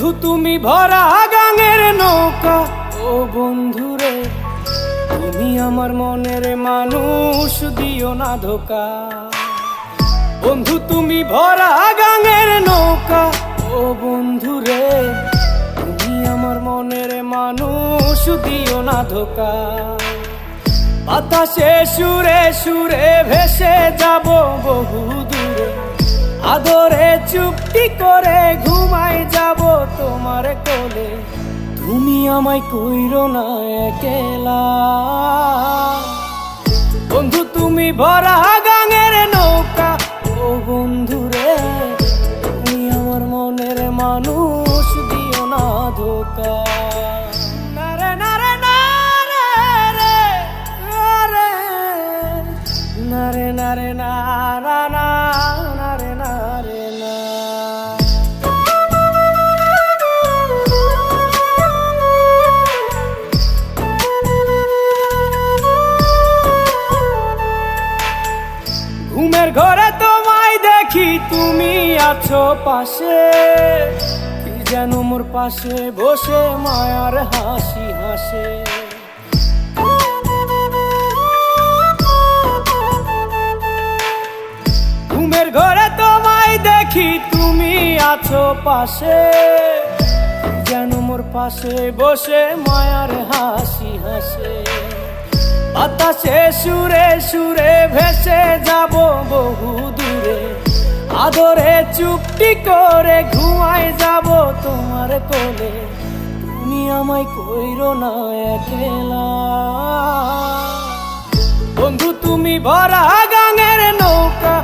বন্ধু তুমি ভরা গাঙের নৌকা, ও বন্ধুরে তুমি আমার মনের মানুষ, দিও না ধোকা। বন্ধু তুমি ভরা গাঙের নৌকা, ও বন্ধুরে তুমি আমার মনের মানুষ, দিও না ধোকা। বাতাসে সুরে সুরে ভেসে যাব বহু দূরে, আদরে চুপটি করে ঘুমাই যাব তোমার কোলে। তুমি আমায় কইরো না একলা, বন্ধু তুমি ভরা গাঙের নৌকা, ও বন্ধুরে তুমি আমার মনের মানুষ, দিও না ধোকা। নারে নারে নারে রে রে, নারে নারে নারা না, নারে নারে না। ঘুমের ঘরে তোমায় দেখি তুমি আছো পাশে, কি যেন মোর পাশে বসে মায়ার হাসি হাসে। ঘুমের ঘরে তোমায় দেখি তুমি আছো পাশে, কি যেন মোর পাশে বসে মায়ার হাসি হাসে। বাতাসে সুরে সুরে ভেসে যাব বহু দূরে, আদরে চুপটি করে ঘুমাই যাব তোমার কোলে। তুমি আমায় কইরো না একলা, বন্ধু তুমি ভরা গাঙের নৌকা,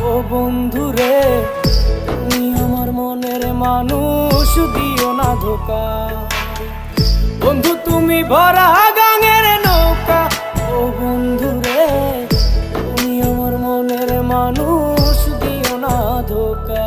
ও বন্ধুরে তুমি আমার মনের মানুষ, দিও না ধোকা। বন্ধু তুমি ভরা গাঙের নৌকা, ও বন্ধুরে তুমি আমার মনের মানুষ, দিও না ধোকা।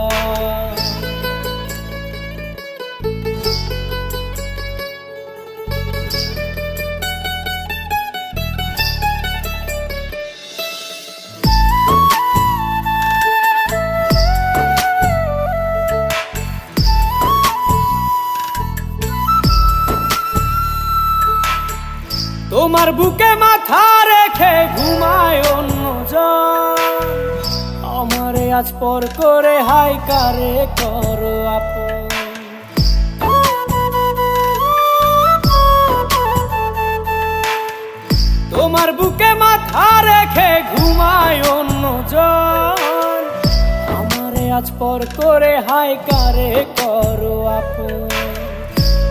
তোমার বুকে মাথা রেখে ঘুমায় অন্যজন, আমারে আজ পর করে হাই কারে করো আপন। তোমার বুকে মাথা রেখে ঘুমায় অন্যজন, আমারে আজ পর করে হাই কারে করো আপন।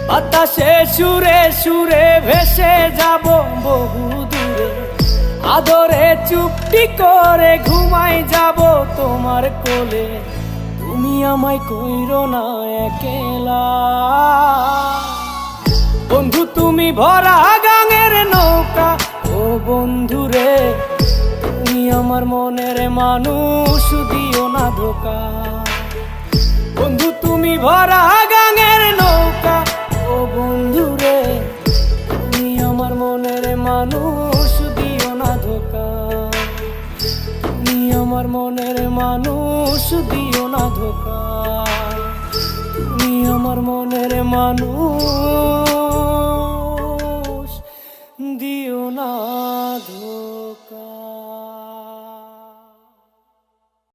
বাতাসে সুরে সুরে ভেসে যাব বহু দূরে, আদরে চুপটি করে ঘুমাই যাব তোমার কোলে। তুমি আমায় কইরো না একলা, বন্ধু তুমি ভরা গাঙের নৌকা, ও বন্ধুরে তুমি আমার মনের মানুষ, দিও না ধোকা। বন্ধু তুমি ভরা গাঙের নৌকা, ও বন্ধুরে তুমি আমার মনের মানুষ, দিও না ধোকা। তুমি আমার মনের মানুষ, দিও না ধোকা। তুমি আমার মনের মানুষ, দিও না ধোকা।